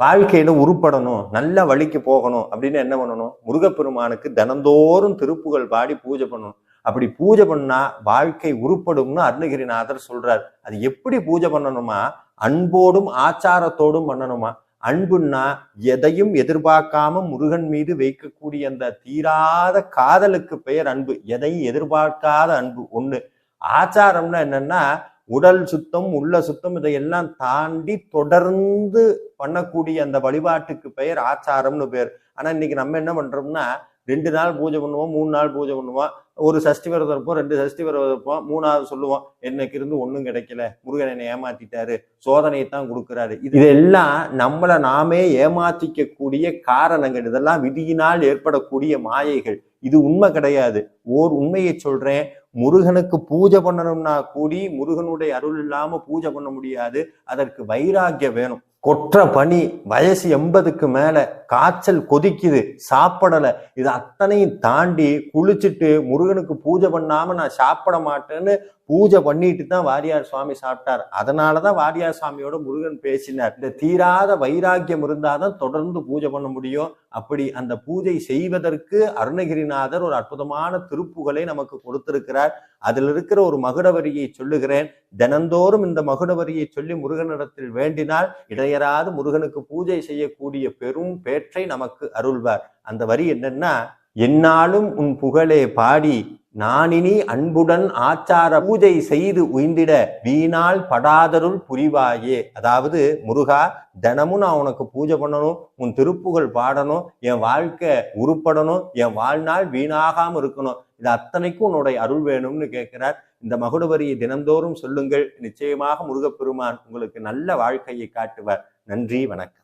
வாழ்க்கையில உருப்படணும், நல்ல வழிக்கு போகணும் அப்படின்னு என்ன பண்ணணும்? முருகப்பெருமானுக்கு தினந்தோறும் திருப்புகழ் பாடி பூஜை பண்ணணும். அப்படி பூஜை பண்ணா வாழ்க்கை உருப்படும்னு அருணகிரிநாதர் சொல்றார். அது எப்படி பூஜை பண்ணணுமா? அன்போடும் ஆச்சாரத்தோடும் பண்ணணுமா. அன்புன்னா எதையும் எதிர்பார்க்காம முருகன் மீது வைக்கக்கூடிய அந்த தீராத காதலுக்கு பெயர் அன்பு. எதையும் எதிர்பார்க்காத அன்பு ஒண்ணு. ஆச்சாரம்னா என்னன்னா உடல் சுத்தம், உள்ள சுத்தம், இதையெல்லாம் தாண்டி தொடர்ந்து பண்ணக்கூடிய அந்த வழிபாட்டுக்கு பெயர் ஆச்சாரம்னு பேர். ஆனா இன்னைக்கு நம்ம என்ன பண்றோம்னா 2 நாள் பூஜை பண்ணுவோம், 3 நாள் பூஜை பண்ணுவோம், ஒரு சஷ்டி விரதம் இருப்போம், 2 சஷ்டி விரதம் இருப்போம், 3ஆவது சொல்லுவோம் எனக்கு இருந்து ஒன்றும் கிடைக்கல, முருகன் என்னை ஏமாத்திட்டாரு, சோதனையை தான் கொடுக்குறாரு. இதெல்லாம் நம்மளை நாமே ஏமாத்திக்க கூடிய காரணங்கள். இதெல்லாம் விதியினால் ஏற்படக்கூடிய மாயைகள். இது உண்மை கிடையாது. ஓர் உண்மையை சொல்றேன், முருகனுக்கு பூஜை பண்ணணும்னா கூடி முருகனுடைய அருள் இல்லாம பூஜை பண்ண முடியாது. அதற்கு வைராக்கியம் வேணும். கொற்ற பனி, வயசு 80க்கு மேல, காய்ச்சல் கொதிக்குது, சாப்பிடல, இது அத்தனையும் தாண்டி குளிச்சுட்டு முருகனுக்கு பூஜை பண்ணாம நான் சாப்பிட மாட்டேன்னு பூஜை பண்ணிட்டு தான் வாரியார் சுவாமி சாப்பிட்டார். அதனாலதான் வாரியார் சுவாமியோட முருகன் பேசினார். இந்த தீராத வைராக்கியம் இருந்தாதான் தொடர்ந்து பூஜை பண்ண முடியும். அப்படி அந்த பூஜை செய்வதற்கு அருணகிரிநாதர் ஒரு அற்புதமான திருப்புகளை நமக்கு கொடுத்திருக்கிறார். அதில் இருக்கிற ஒரு மகுடவரியை சொல்லுகிறேன். தினந்தோறும் இந்த மகுடவரியை சொல்லி முருகனிடத்தில் வேண்டினால் இடையராது முருகனுக்கு பூஜை செய்யக்கூடிய பெரும் பேற்றை நமக்கு அருள்வார். அந்த வரி என்னன்னா, என்னாலும் உன் புகழே பாடி நானினி அன்புடன் ஆச்சார பூஜை செய்து உய்ந்திட வீணால் படாதருள் புரிவாயே. அதாவது முருகா, தினமும் நான் உனக்கு பூஜை பண்ணணும், உன் திருப்புகழ் பாடணும், என் வாழ்க்கை உருப்படணும், என் வாழ்நாள் வீணாகாம இருக்கணும், இது அத்தனைக்கும் உன்னுடைய அருள் வேணும்னு கேட்கிறார். இந்த மகுடவரியை தினந்தோறும் சொல்லுங்கள். நிச்சயமாக முருகப்பெருமான் உங்களுக்கு நல்ல வாழ்க்கையை காட்டுவார். நன்றி, வணக்கம்.